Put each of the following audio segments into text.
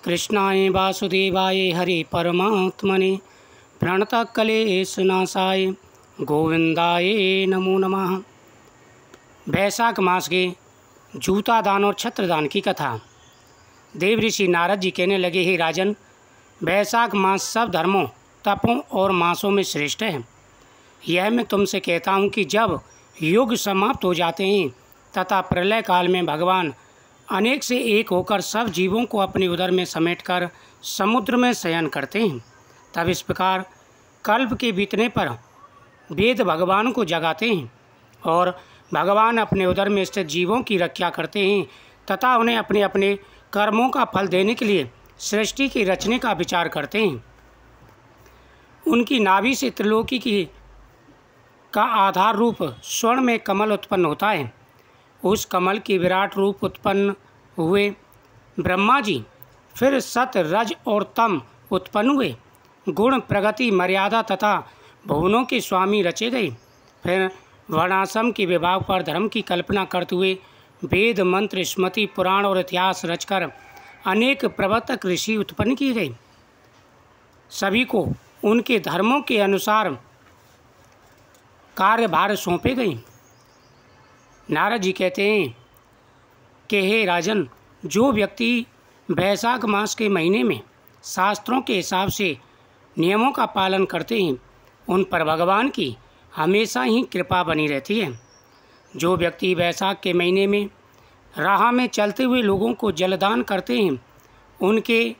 कृष्णाय वासुदेवाय हरे परमात्मने प्रणतः क्लेशनाशाय गोविंदाय नमो नमः। वैशाख मास के जूता दान और छत्र दान की कथा। देव ऋषि नारद जी कहने लगे, हे राजन, वैशाख मास सब धर्मों, तपों और मासों में श्रेष्ठ है। यह मैं तुमसे कहता हूँ कि जब युग समाप्त हो जाते हैं तथा प्रलय काल में भगवान अनेक से एक होकर सब जीवों को अपने उदर में समेटकर समुद्र में शयन करते हैं, तब इस प्रकार कल्प के बीतने पर वेद भगवान को जगाते हैं और भगवान अपने उदर में स्थित जीवों की रक्षा करते हैं तथा उन्हें अपने अपने कर्मों का फल देने के लिए सृष्टि की रचने का विचार करते हैं। उनकी नाभि से त्रिलोकी का आधार रूप स्वर्ण में कमल उत्पन्न होता है। उस कमल की विराट रूप उत्पन्न हुए ब्रह्मा जी फिर सत, रज और तम उत्पन्न हुए। गुण, प्रगति, मर्यादा तथा भुवनों के स्वामी रचे गए। फिर वर्णाश्रम के विभाग पर धर्म की कल्पना करते हुए वेद, मंत्र, स्मृति, पुराण और इतिहास रचकर अनेक प्रवर्तक ऋषि उत्पन्न किए गए। सभी को उनके धर्मों के अनुसार कार्यभार सौंपे गए। नारद जी कहते हैं कि हे राजन, जो व्यक्ति वैशाख मास के महीने में शास्त्रों के हिसाब से नियमों का पालन करते हैं, उन पर भगवान की हमेशा ही कृपा बनी रहती है। जो व्यक्ति वैशाख के महीने में राह में चलते हुए लोगों को जलदान करते हैं, उनके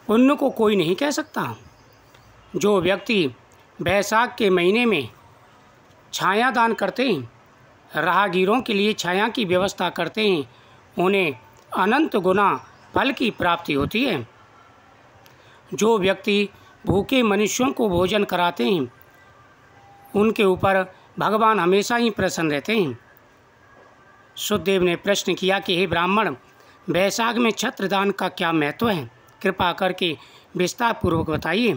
पुण्य को कोई नहीं कह सकता। जो व्यक्ति वैशाख के महीने में छाया दान करते हैं, राहगीरों के लिए छाया की व्यवस्था करते हैं, उन्हें अनंत गुना फल की प्राप्ति होती है। जो व्यक्ति भूखे मनुष्यों को भोजन कराते हैं, उनके ऊपर भगवान हमेशा ही प्रसन्न रहते हैं। सुखदेव ने प्रश्न किया कि हे ब्राह्मण, वैशाख में छत्रदान का क्या महत्व है? कृपा करके विस्तार पूर्वक बताइए।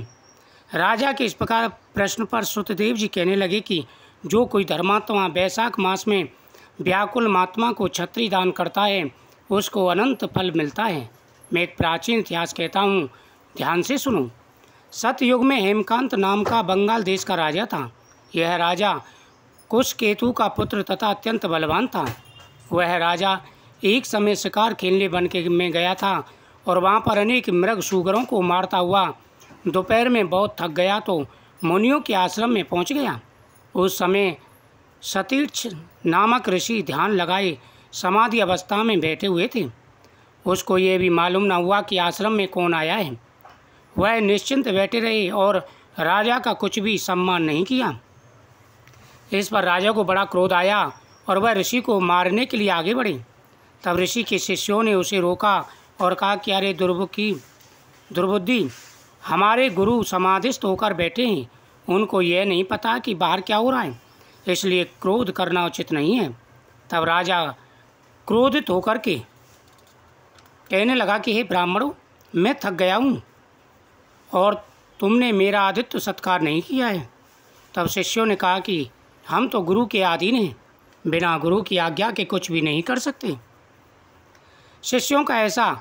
राजा के इस प्रकार प्रश्न पर सुखदेव जी कहने लगे कि जो कोई धर्मात्मा वैशाख मास में व्याकुल महात्मा को छत्री दान करता है, उसको अनंत फल मिलता है। मैं एक प्राचीन इतिहास कहता हूँ, ध्यान से सुनो। सतयुग में हेमकांत नाम का बंगाल देश का राजा था। यह राजा कुशकेतु का पुत्र तथा अत्यंत बलवान था। वह राजा एक समय शिकार खेलने वन में गया था और वहाँ पर अनेक मृग सूगरों को मारता हुआ दोपहर में बहुत थक गया तो मुनियों के आश्रम में पहुँच गया। उस समय सतीर्थ नामक ऋषि ध्यान लगाए समाधि अवस्था में बैठे हुए थे। उसको ये भी मालूम न हुआ कि आश्रम में कौन आया है। वह निश्चिंत बैठे रहे और राजा का कुछ भी सम्मान नहीं किया। इस पर राजा को बड़ा क्रोध आया और वह ऋषि को मारने के लिए आगे बढ़े। तब ऋषि के शिष्यों ने उसे रोका और कहा कि अरे दुर्बुद्धि, हमारे गुरु समाधिस्थ होकर बैठे हैं, उनको यह नहीं पता कि बाहर क्या हो रहा है, इसलिए क्रोध करना उचित नहीं है। तब राजा क्रोधित होकर के कहने लगा कि हे ब्राह्मणों, मैं थक गया हूँ और तुमने मेरा आतिथ्य सत्कार नहीं किया है। तब शिष्यों ने कहा कि हम तो गुरु के अधीन हैं, बिना गुरु की आज्ञा के कुछ भी नहीं कर सकते। शिष्यों का ऐसा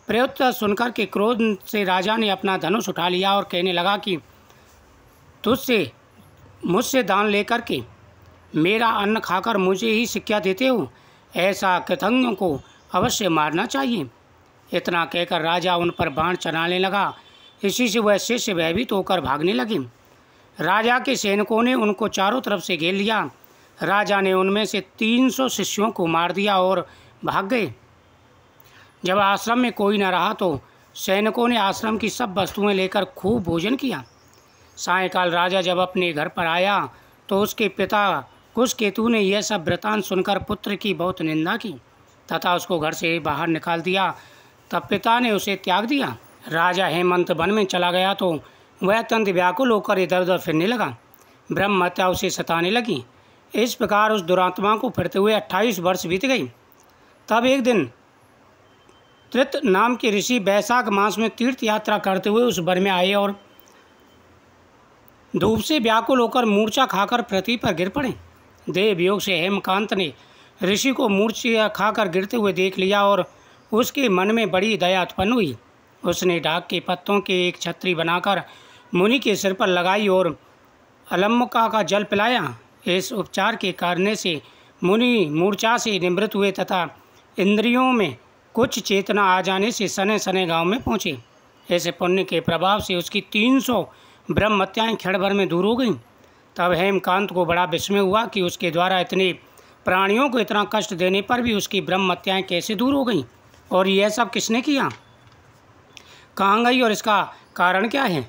प्रत्युत्तर सुनकर के क्रोध से राजा ने अपना धनुष उठा लिया और कहने लगा कि मुझसे दान लेकर के मेरा अन्न खाकर मुझे ही शिक्षा देते हो, ऐसा कृतज्ञों को अवश्य मारना चाहिए। इतना कहकर राजा उन पर बाण चलाने लगा। इसी से वह शिष्य भयभीत होकर भागने लगे। राजा के सैनिकों ने उनको चारों तरफ से घेर लिया। राजा ने उनमें से 300 शिष्यों को मार दिया और भाग गए। जब आश्रम में कोई न रहा तो सैनिकों ने आश्रम की सब वस्तुएं लेकर खूब भोजन किया। सायंकाल राजा जब अपने घर पर आया तो उसके पिता कुशकेतु ने यह सब वृतांत सुनकर पुत्र की बहुत निंदा की तथा उसको घर से बाहर निकाल दिया। तब पिता ने उसे त्याग दिया। राजा हेमंत वन में चला गया तो वह अत्यंत व्याकुल होकर इधर उधर फिरने लगा। ब्रह्म हत्या उसे सताने लगी। इस प्रकार उस दुरात्मा को फिरते हुए 28 वर्ष बीत गई। तब एक दिन त्रित नाम के ऋषि वैशाख मास में तीर्थ यात्रा करते हुए उस वन में आए और धूप से व्याकुल होकर मूर्छा खाकर पृथ्वी पर गिर पड़े। देव योग से हेमकांत ने ऋषि को मूर्छा खाकर गिरते हुए देख लिया और उसके मन में बड़ी दया उत्पन्न हुई। उसने डाक के पत्तों के एक छतरी बनाकर मुनि के सिर पर लगाई और अलम्बका का जल पिलाया। इस उपचार के कारण से मुनि मूर्छा से निवृत्त हुए तथा इंद्रियों में कुछ चेतना आ जाने से सने सने गांव में पहुँचे। ऐसे पुण्य के प्रभाव से उसकी 300 ब्रह्महत्याएँ क्षण भर में दूर हो गईं। तब हेमकांत को बड़ा विस्मय हुआ कि उसके द्वारा इतने प्राणियों को इतना कष्ट देने पर भी उसकी ब्रह्महत्याएँ कैसे दूर हो गईं, और यह सब किसने किया, कहाँ गई और इसका कारण क्या है।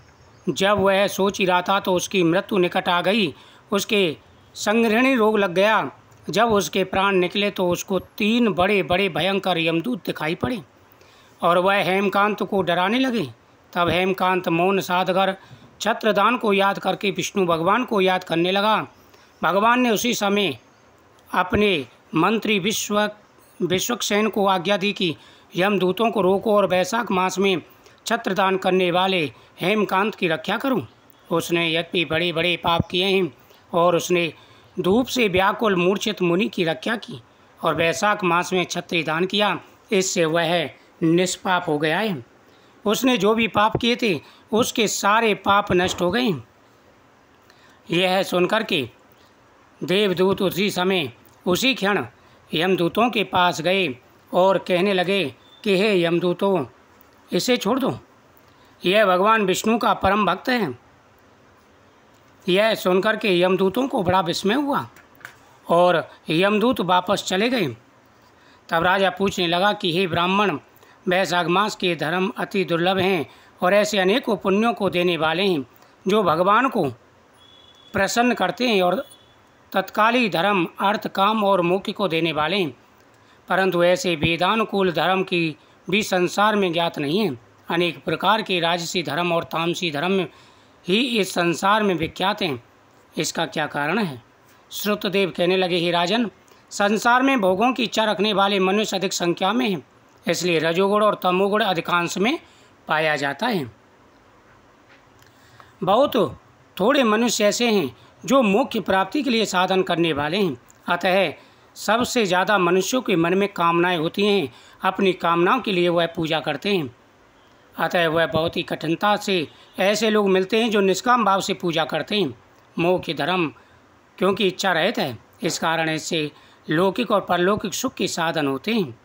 जब वह सोच ही रहा था तो उसकी मृत्यु निकट आ गई। उसके संग्रहणी रोग लग गया। जब उसके प्राण निकले तो उसको 3 बड़े बड़े भयंकर यमदूत दिखाई पड़े और वह हेमकांत को डराने लगे। तब हेमकांत मौन साधकर छत्रदान को याद करके विष्णु भगवान को याद करने लगा। भगवान ने उसी समय अपने मंत्री विश्वक्सेन को आज्ञा दी कि यमदूतों को रोको और वैशाख मास में छत्रदान करने वाले हेमकांत की रक्षा करूं। उसने यद्यपि बड़े बड़े पाप किए हैं और उसने धूप से व्याकुल मूर्छित मुनि की रक्षा की और वैशाख मास में छत्री दान किया, इससे वह निष्पाप हो गया है। उसने जो भी पाप किए थे उसके सारे पाप नष्ट हो गए। यह सुनकर के देवदूत उसी समय उसी क्षण यमदूतों के पास गए और कहने लगे कि हे यमदूतों, इसे छोड़ दो, यह भगवान विष्णु का परम भक्त है। यह सुनकर के यमदूतों को बड़ा विस्मय हुआ और यमदूत वापस चले गए। तब राजा पूछने लगा कि हे ब्राह्मण, वैशाख मास के धर्म अति दुर्लभ हैं और ऐसे अनेकों पुण्यों को देने वाले हैं जो भगवान को प्रसन्न करते हैं और तत्काली धर्म अर्थ काम और मोक्ष को देने वाले हैं, परंतु ऐसे वेदानुकूल धर्म की भी संसार में ज्ञात नहीं है। अनेक प्रकार के राजसी धर्म और तामसी धर्म ही इस संसार में विख्यात हैं। इसका क्या कारण है। श्रुतदेव कहने लगे, हे राजन, संसार में भोगों की इच्छा रखने वाले मनुष्य अधिक संख्या में हैं, इसलिए रजोगुण और तमोगुण अधिकांश में पाया जाता है। बहुत थोड़े मनुष्य ऐसे हैं जो मोक्ष प्राप्ति के लिए साधन करने वाले हैं। अतः सबसे ज़्यादा मनुष्यों के मन में कामनाएं होती हैं, अपनी कामनाओं के लिए वह पूजा करते हैं। अतः वह बहुत ही कठिनता से ऐसे लोग मिलते हैं जो निष्काम भाव से पूजा करते हैं। मोक्ष धर्म क्योंकि इच्छा रहित है, इस कारण इससे लौकिक और परलौकिक सुख के साधन होते हैं।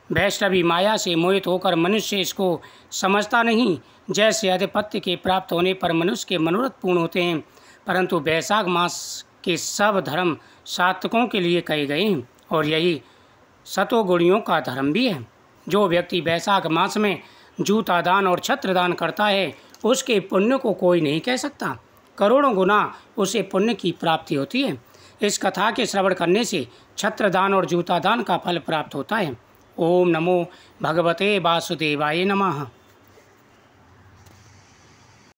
वैष्णवी माया से मोहित होकर मनुष्य इसको समझता नहीं। जैसे आधिपत्य के प्राप्त होने पर मनुष्य के मनोरथ पूर्ण होते हैं, परंतु वैशाख मास के सब धर्म सात्विकों के लिए कहे गए हैं और यही सतोगुणियों का धर्म भी है। जो व्यक्ति वैशाख मास में जूता दान और छत्र दान करता है उसके पुण्य को कोई नहीं कह सकता। करोड़ों गुना उसे पुण्य की प्राप्ति होती है। इस कथा के श्रवण करने से छत्र दान और जूता दान का फल प्राप्त होता है। ओम नमो भगवते वासुदेवाय नमः।